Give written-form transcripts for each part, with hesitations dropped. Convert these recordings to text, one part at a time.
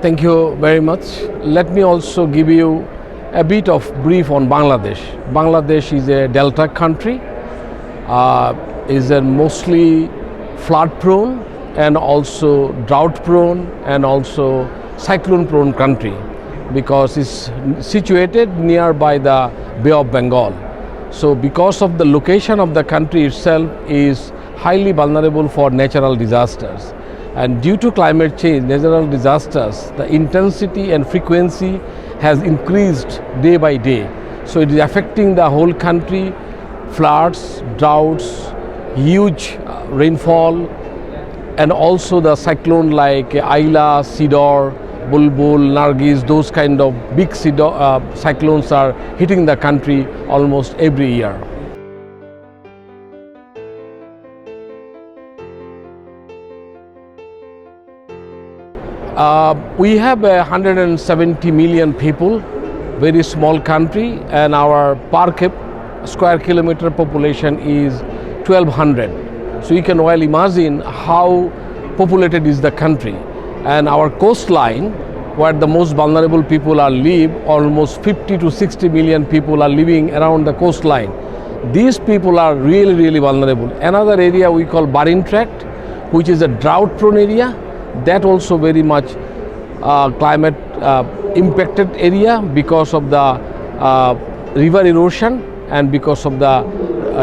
Thank you very much. Let me also give you a bit of brief on Bangladesh. Bangladesh is a delta country, is a mostly flood prone and also drought prone and also cyclone prone country because it's situated nearby the Bay of Bengal. So because of the location of the country itself is highly vulnerable for natural disasters. And due to climate change, natural disasters, the intensity and frequency has increased day by day. So it is affecting the whole country, floods, droughts, huge rainfall, and also the cyclone like Aila, Sidor, Bulbul, Nargis, those kind of big cyclones are hitting the country almost every year. We have 170 million people, very small country, and our per square kilometer population is 1200. So you can well imagine how populated is the country. And our coastline, where the most vulnerable people are live, almost 50 to 60 million people are living around the coastline. These people are really vulnerable. Another area we call Marine Tract, which is a drought prone area, that also very much climate impacted area because of the river erosion and because of the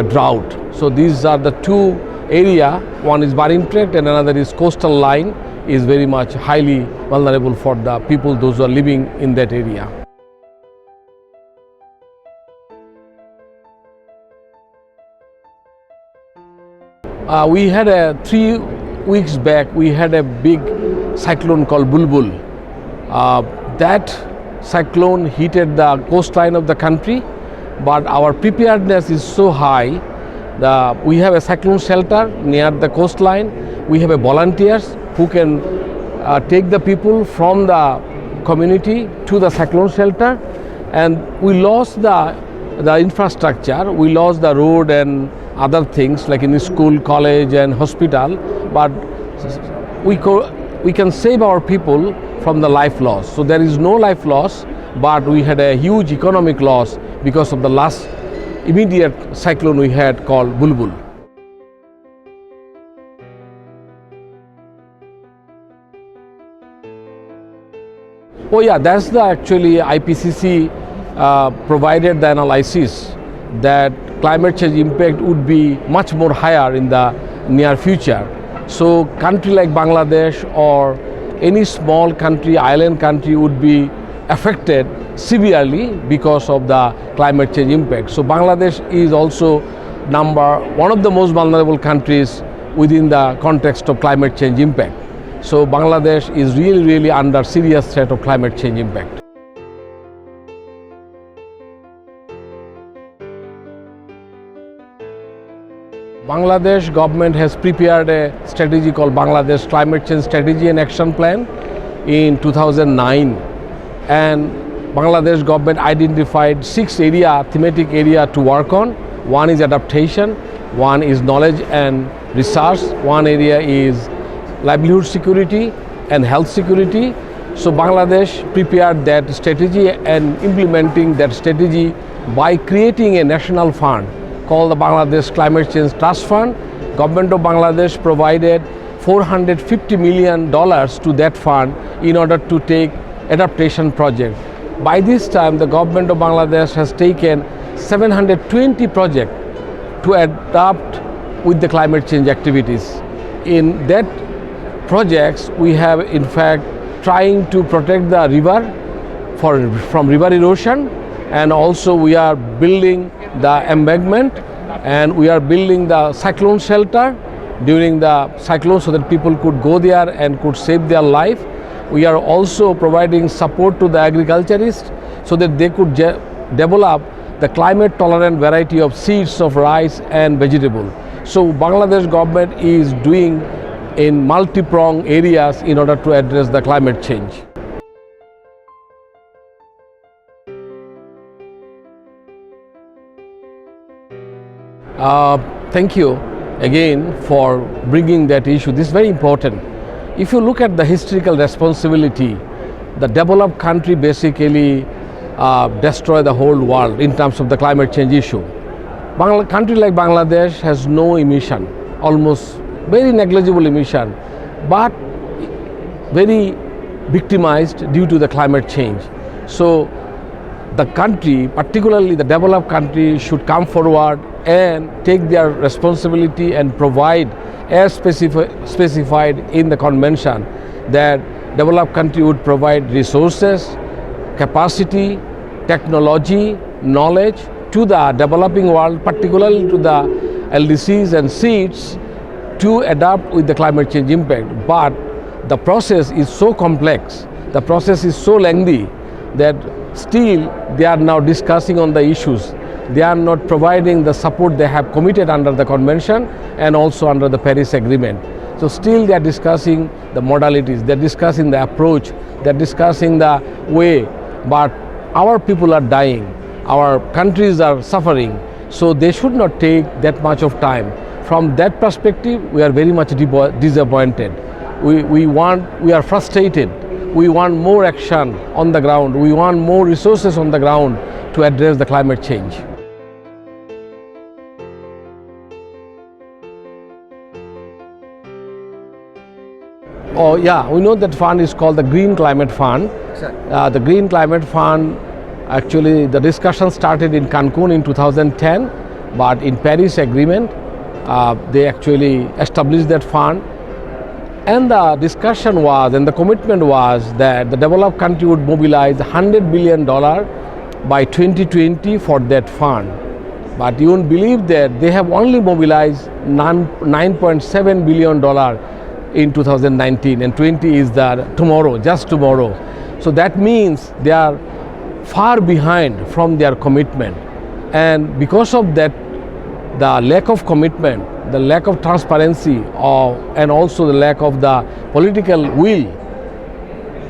drought. So these are the two areas, one is Marine Tract and another is coastal line, is very much highly vulnerable for the people, those who are living in that area. We had 3 weeks back, we had a big cyclone called Bulbul. That cyclone hit the coastline of the country, but our preparedness is so high. We have a cyclone shelter near the coastline. We have volunteers who can take the people from the community to the cyclone shelter, and we lost the infrastructure. We lost the road and other things like in school, college and hospital, but we can save our people from the life loss. So there is no life loss, but we had a huge economic loss because of the last immediate cyclone we had called Bulbul. Oh yeah, that's the actually IPCC provided the analysis that climate change impact would be much more higher in the near future. So country like Bangladesh or any small country, island country would be affected severely because of the climate change impact. So Bangladesh is also one of the most vulnerable countries within the context of climate change impact. So Bangladesh is really under serious threat of climate change impact. Bangladesh government has prepared a strategy called Bangladesh Climate Change Strategy and Action Plan in 2009, and Bangladesh government identified 6 thematic area to work on. One is adaptation, one is knowledge and research, one area is livelihood security and health security. So Bangladesh prepared that strategy and implementing that strategy by creating a national fund called the Bangladesh Climate Change Trust Fund. Government of Bangladesh provided $450 million to that fund in order to take adaptation project. By this time, the government of Bangladesh has taken 720 projects to adapt with the climate change activities. In that projects, we have in fact trying to protect the river from river erosion, and also we are building the embankment, and we are building the cyclone shelter during the cyclone so that people could go there and could save their life. We are also providing support to the agriculturists so that they could develop the climate tolerant variety of seeds of rice and vegetable. So Bangladesh government is doing in multi-pronged areas in order to address the climate change. Thank you again for bringing that issue. This is very important. If you look at the historical responsibility the developed country basically destroy the whole world in terms of the climate change issue. Country like Bangladesh has no emission, almost very negligible emission, but very victimized due to the climate change. So the country, particularly the developed country, should come forward and take their responsibility and provide, as specified in the convention, that developed country would provide resources, capacity, technology, knowledge to the developing world, particularly to the LDCs and seeds, to adapt with the climate change impact. But the process is so complex, the process is so lengthy, that still they are now discussing on the issues. They are not providing the support they have committed under the convention and also under the Paris Agreement. So still they are discussing the modalities, they are discussing the approach, they are discussing the way, but our people are dying, our countries are suffering, so they should not take that much of time. From that perspective, we are very much disappointed. We are frustrated. We want more action on the ground. We want more resources on the ground to address the climate change. Oh yeah, we know that fund is called the Green Climate Fund. The Green Climate Fund, actually the discussion started in Cancun in 2010, but in Paris Agreement, they actually established that fund. And the discussion was, and the commitment was, that the developed country would mobilize $100 billion by 2020 for that fund. But you won't believe that they have only mobilized $9.7 billion in 2019, and 20 is tomorrow, just tomorrow. So that means they are far behind from their commitment. And because of that, the lack of commitment, the lack of transparency, and also the lack of the political will,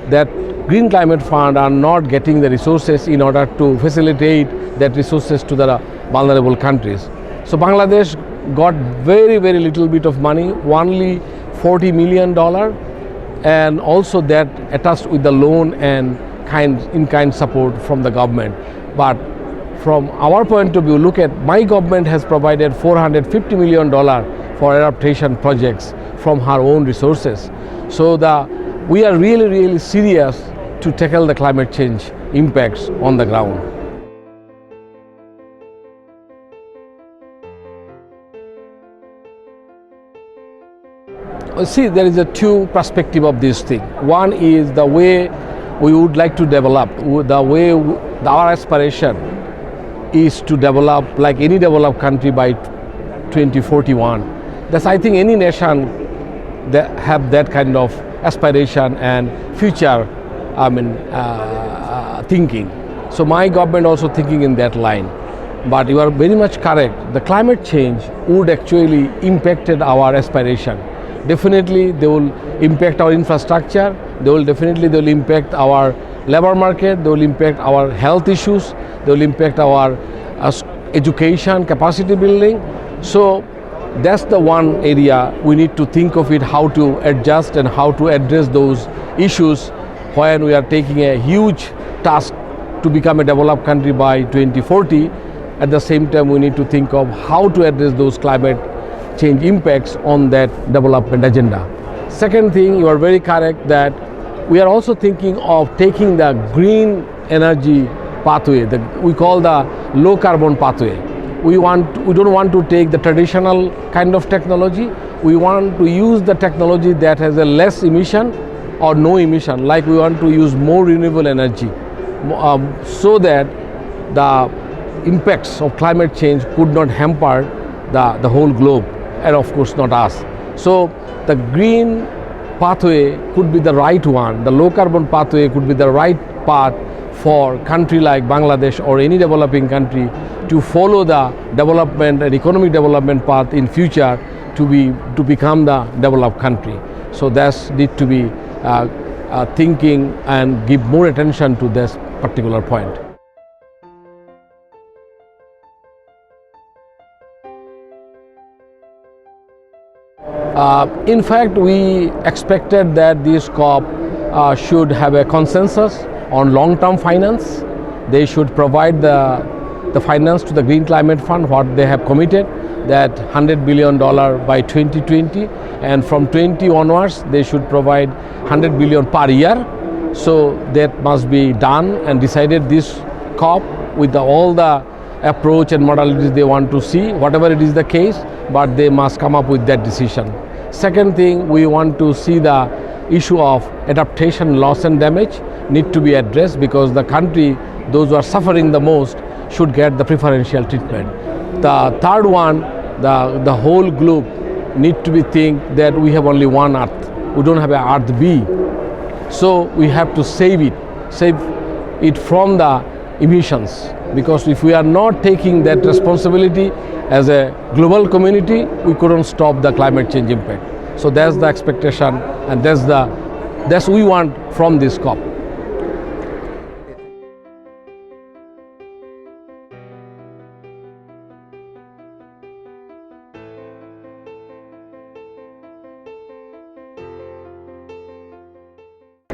that Green Climate Fund are not getting the resources in order to facilitate that resources to the vulnerable countries. So Bangladesh got very, very little bit of money, only $40 million, and also that attached with the loan and in-kind support from the government. But from our point of view, look at, my government has provided $450 million for adaptation projects from her own resources. So we are really, really serious to tackle the climate change impacts on the ground. See, there is a two perspective of this thing. One is the way we would like to develop, the way our aspiration is to develop like any developed country by 2041. That's, I think, any nation that have that kind of aspiration and future, thinking. So my government also thinking in that line. But you are very much correct. The climate change would actually impacted our aspiration. Definitely they will impact our infrastructure, they will impact our labor market, they will impact our health issues, they will impact our education, capacity building. So that's the one area we need to think of it, how to adjust and how to address those issues when we are taking a huge task to become a developed country by 2040. At the same time, we need to think of how to address those climate change impacts on that development agenda. Second thing, you are very correct that we are also thinking of taking the green energy pathway, we call the low carbon pathway. We don't want to take the traditional kind of technology. We want to use the technology that has a less emission or no emission, like we want to use more renewable energy, so that the impacts of climate change could not hamper the whole globe, and of course not us. So the green pathway could be the right one, the low carbon pathway could be the right path for a country like Bangladesh or any developing country to follow the development and economic development path in future to become the developed country. So that's need to be thinking and give more attention to this particular point. In fact, we expected that this COP should have a consensus on long-term finance. They should provide the finance to the Green Climate Fund, what they have committed, that $100 billion by 2020, and from 20 onwards they should provide $100 billion per year. So that must be done and decided this COP with all the approach and modalities they want to see, whatever it is the case, but they must come up with that decision. Second thing, we want to see the issue of adaptation, loss and damage need to be addressed, because the country, those who are suffering the most, should get the preferential treatment. The third one, the whole globe need to be think that we have only one Earth. We don't have an Earth B. So we have to save it from the emissions, because if we are not taking that responsibility as a global community, we couldn't stop the climate change impact. So that's the expectation, and that's we want from this COP.